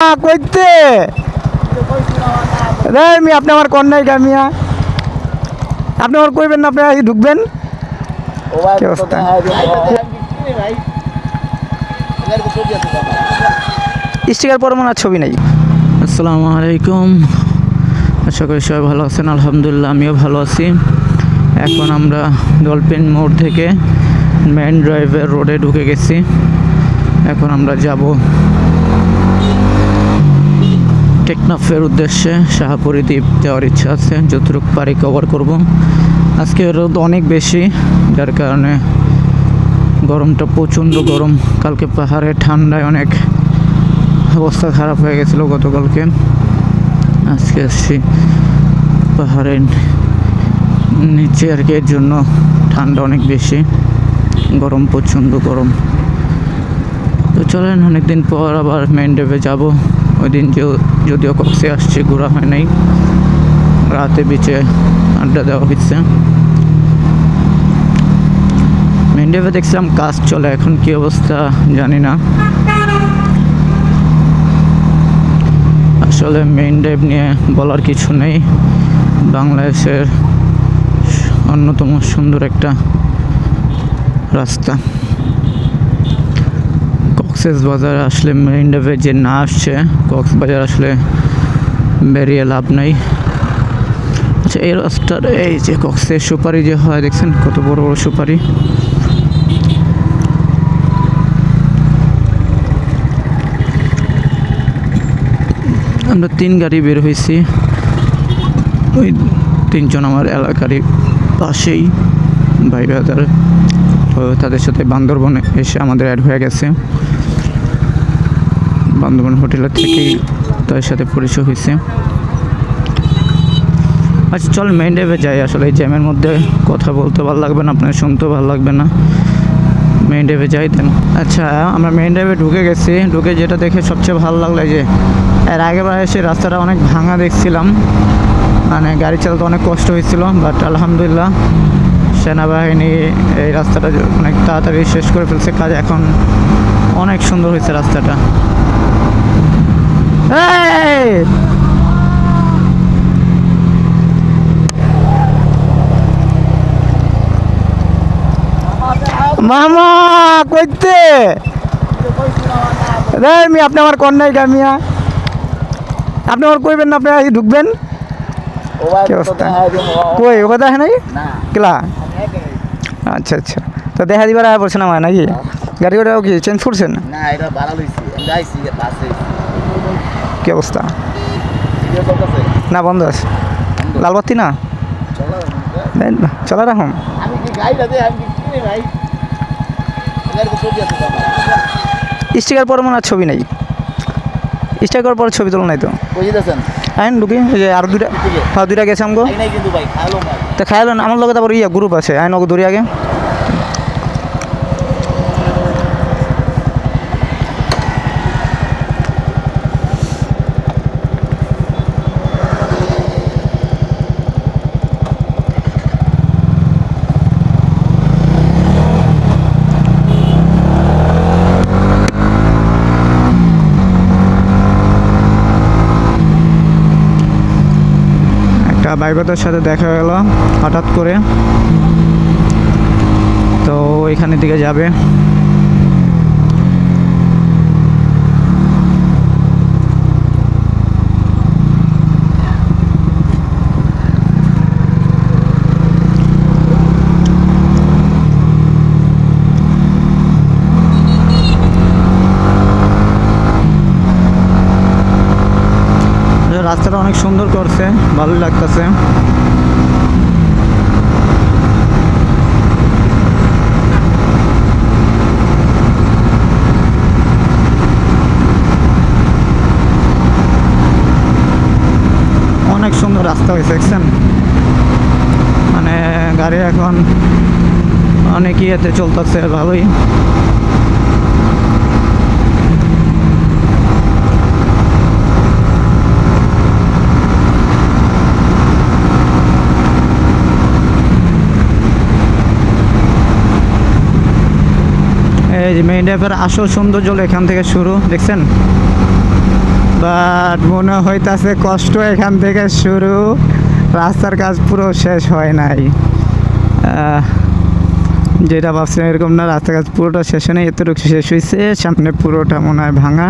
কইতে আমি আপনি আমার কন্যাই গামিয়া আপনি আমার কইবেন না আপনি আগে ঢুকবেন কি অবস্থা স্টিকার পর মনে ছবি নাই। আসসালামু আলাইকুম, আশা করি সবাই ভালো আছেন। আলহামদুলিল্লাহ আমিও ভালো আছি। এখন আমরা ডলফিন মোড় থেকে মেইন ড্রাইভের রোডে ঢুকে গেছি। এখন আমরা যাব টেকনাফের উদ্দেশ্যে। শাহপুরী দ্বীপ যাওয়ার ইচ্ছা আছে, যতটুকু পারি কভার করব। আজকে রোদ অনেক বেশি, যার কারণে গরমটা প্রচণ্ড গরম। কালকে পাহাড়ে ঠান্ডায় অনেক অবস্থা খারাপ হয়ে গেছিলো গতকালকে। আজকে আসছি পাহাড়ের নিচে আর কি, এর জন্য ঠান্ডা অনেক বেশি, গরম প্রচণ্ড গরম। তো চলেন, অনেকদিন পর আবার মেইন ড্রাইভে যাব। ওই দিন যদিও কক্সে আসছে, ঘোরা হয় নাই, রাতে বিচে আড্ডা দেওয়া হচ্ছে। মেইন ড্রাইভে দেখছিলাম কাজ চলে, এখন কি অবস্থা জানি না। আসলে মেইন ড্রাইভ নিয়ে বলার কিছু নেই, বাংলাদেশের অন্যতম সুন্দর একটা রাস্তা। কক্সবাজার আসলে মেইন ড্রাইভে যে না আসছে, কক্সবাজার আসলে বেরিয়ে লাভ নাই। আচ্ছা, এই রাস্তার এই যে কক্সের সুপারি যে হয়, দেখছেন কত বড় বড় সুপারি। আমরা 3 গাড়ি বের হয়েছি, ওই 3 জন আমার এলাকারই পাশেই ভাই ব্রাদার। তো তাদের সাথে বান্দরবনে এসে আমাদের অ্যাড হয়ে গেছে। বান্দরবন হোটেলের থেকেই তাদের সাথে পরিচয় হয়েছে। আচ্ছা চল মেইন ড্রাইভে যাই। আসলে এই জ্যামের মধ্যে কথা বলতে ভালো লাগবে না, আপনার শুনতেও ভালো লাগবে না। মেইন ড্রাইভে যাই দেন। আচ্ছা, আমরা মেইন ড্রাইভে ঢুকে গেছি। ঢুকে যেটা দেখে সবচেয়ে ভালো লাগলো যে এর আগেবার এসে রাস্তাটা অনেক ভাঙা দেখছিলাম, মানে গাড়ি চালাতে অনেক কষ্ট হয়েছিল। বাট আলহামদুলিল্লাহ সেনাবাহিনী এই রাস্তাটা অনেক তাড়াতাড়ি শেষ করে ফেলছে কাজ। এখন অনেক সুন্দর হয়েছে রাস্তাটা। মামা কইতে আমি আপনি আমার কন্যাই গামিয়া আপনি আমার কইবেন না আপনি আগে ঢুকবেন কি অবস্থা কই ও কথা হয় নাই কেলা। আচ্ছা আচ্ছা, তো দেখা দিবার আয়া পড়ছে না আমার নাকি গাড়ি ওটাও কি চেঞ্জ করছেন? কি অবস্থা? না বন্ধ আছে, লালবাতি না চলা রাখুন। স্টিকার পর মনে ছবি নাই, স্টিকার পর ছবি তোলা নাই তো। আইন ঢুকি আর দুইটা গেছে আমগো তো খাইল না। আমার লগে তারপর গ্রুপ আছে, আইন ওকে ধরি আগে। ভাইবাদের সাথে দেখা গেল হঠাৎ করে, তো এখানের দিকে যাবে। রাস্তাটা অনেক সুন্দর করছে, ভালো লাগতেছে। অনেক সুন্দর রাস্তা হয়েছে দেখছেন, মানে গাড়ি এখন অনেক ইয়েতে চলতেছে, ভালোই। এই যে মেইন ড্রাইভের আসল সৌন্দর্য এখান থেকে শুরু, দেখছেন। বাট মনে হইতাছে কষ্ট এখান থেকে শুরু, রাস্তার কাজ পুরো শেষ হয় নাই। যেটা ভাবছিলাম এরকম না, রাস্তার কাজ পুরোটা শেষ হয় নাই, এতটুকু শেষ হয়েছে, সামনে পুরোটা মনে হয় ভাঙা।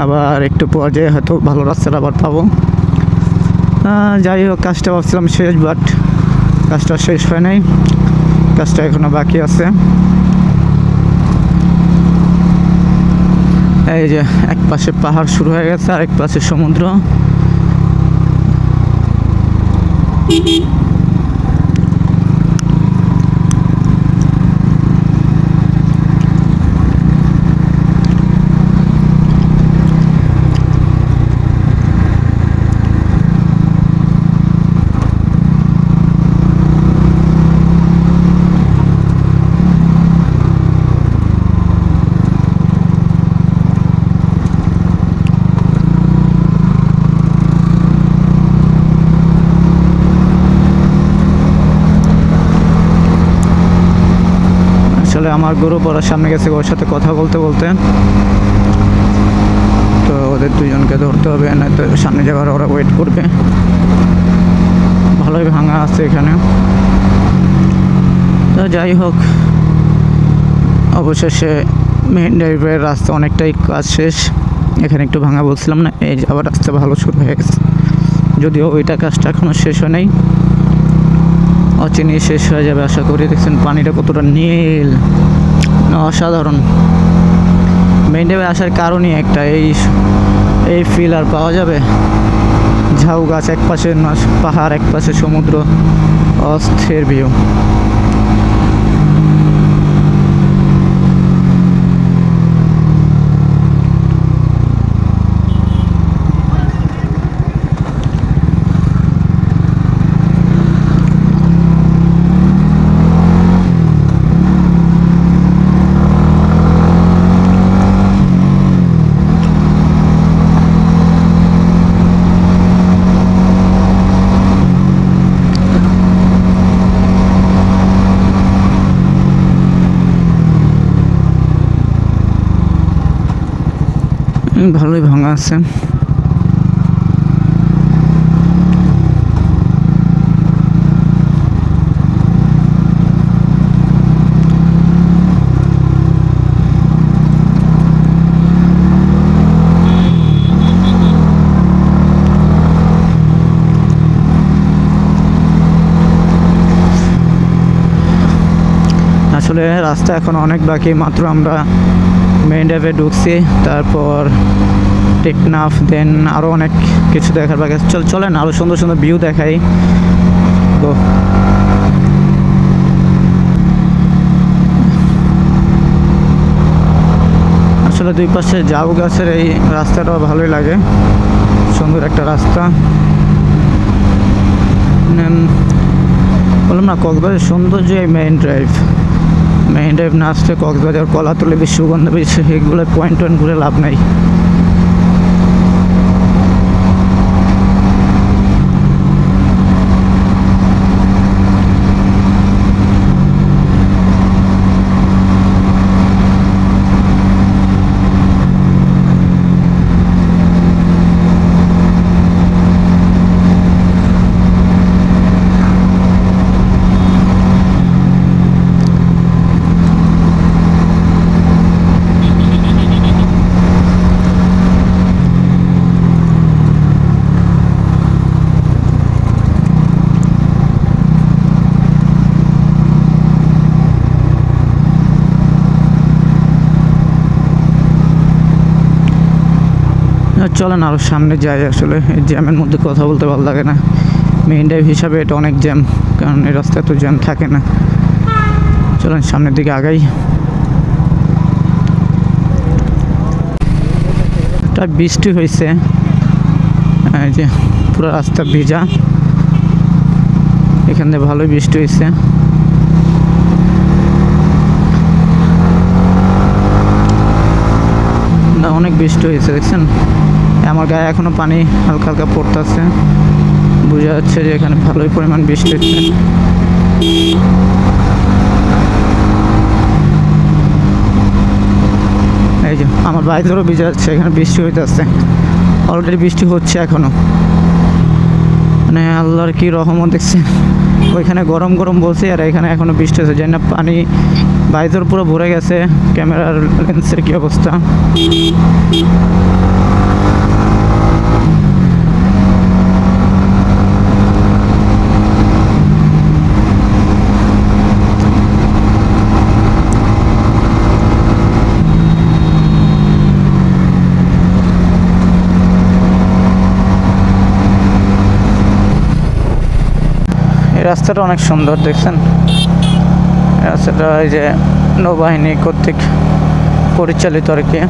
আবার একটু পর্যায়ে হয়তো ভালো রাস্তাটা আবার পাবো। যাই হোক, কাজটা ভাবছিলাম শেষ, বাট কাজটা শেষ হয় নাই, কাজটা এখনো বাকি আছে। এই যে এক পাশে পাহাড় শুরু হয়ে গেছে, আর এক পাশে সমুদ্র। আসলে আমার গরু পড়ার সামনে গেছে, ওর সাথে কথা বলতে বলতে, তো ওদের দুজনকে ধরতে হবে, না তো সামনে যাওয়ার ওরা ওয়েট করবে। ভালোই ভাঙা আছে এখানে। তো যাই হোক, অবশেষে মেইন ড্রাইভের রাস্তা অনেকটাই কাজ শেষ। এখানে একটু ভাঙা বলছিলাম না, এই আবার রাস্তা ভালো শুরু হয়ে গেছে, যদিও ওইটা কাজটা এখনও শেষ হয় নাই, অচিনি শেষ হয়ে যাবে আশা করি। দেখছেন পানিটা কতটা নীল, অসাধারণ। মেইন ড্রাইভে আসার কারণই একটা, এই ফিল আর পাওয়া যাবে। ঝাউ গাছ এক পাশে, পাহাড় এক পাশে, সমুদ্র, অস্থির ভিউ। ভালোই ভাঙা আছে। আসলে রাস্তা এখন অনেক বাকি, মাত্র আমরা মেইন ড্রাইভে ঢুকছি, তারপর টেকনাফ, দেন আরও অনেক কিছু দেখার বাকি। চলেন আরও সুন্দর সুন্দর ভিউ দেখাই। তো আসলে দুই পাশে ঝাউ গাছের এই রাস্তাটাও ভালোই লাগে, সুন্দর একটা রাস্তা। বললাম না, কক্সবাজার সৌন্দর্য এই মেইন ড্রাইভ না আসলে কক্সবাজার, কলাতলি, সুগন্ধ বিচ, এগুলো পয়েন্ট ঘুরে লাভ নাই। চলেন আরও সামনে যাই। আসলে এই জ্যামের মধ্যে কথা বলতে ভালো লাগে না, মেইন ড্রাইভ হিসাবে এটা অনেক জ্যাম, কারণ এই রাস্তায় তো জ্যাম থাকে না। চলেন সামনের দিকে আগাই। তা বৃষ্টি হয়েছে, এই যে পুরো রাস্তা ভিজা, এখান থেকে ভালোই বৃষ্টি হয়েছে। না অনেক বৃষ্টি হয়েছে, দেখছেন আমার গায়ে এখনো পানি হালকা হালকা পড়তেছে, বোঝা যাচ্ছে যে এখানে ভালোই পরিমাণ বৃষ্টি হচ্ছে। এই যে আমার বাইরেও ভিজা যাচ্ছে, এখানে বৃষ্টি হইতেছে। অলরেডি বৃষ্টি হচ্ছে এখনও, মানে আল্লাহর কি রহমত দেখছেন। ওইখানে গরম গরম বলছে আর এখানে এখনও বৃষ্টি হচ্ছে, জানি না পানি বাইরের পুরো ভরে গেছে, ক্যামেরার লেন্সের কি অবস্থা। এই রাস্তাটা অনেক সুন্দর দেখছেন, এই রাস্তাটা এই যে নৌবাহিনী কর্তৃক পরিচালিত আর কি।